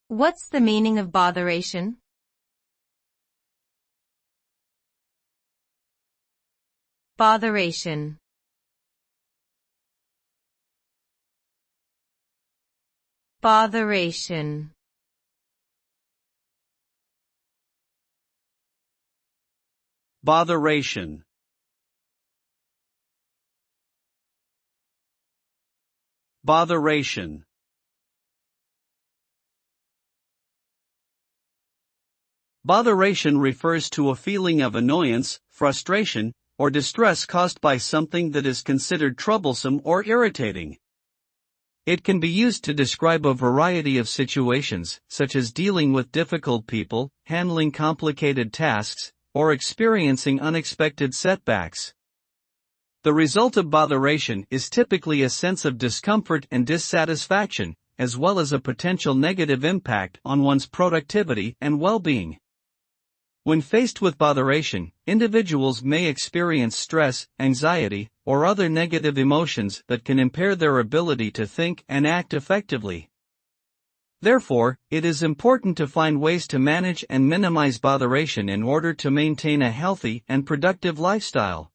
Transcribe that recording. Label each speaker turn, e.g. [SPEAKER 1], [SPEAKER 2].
[SPEAKER 1] What's the meaning of botheration? Botheration. Botheration.
[SPEAKER 2] Botheration. Botheration. Botheration refers to a feeling of annoyance, frustration, or distress caused by something that is considered troublesome or irritating. It can be used to describe a variety of situations, such as dealing with difficult people, handling complicated tasks, or experiencing unexpected setbacks. The result of botheration is typically a sense of discomfort and dissatisfaction, as well as a potential negative impact on one's productivity and well-being. When faced with botheration, individuals may experience stress, anxiety, or other negative emotions that can impair their ability to think and act effectively. Therefore, it is important to find ways to manage and minimize botheration in order to maintain a healthy and productive lifestyle.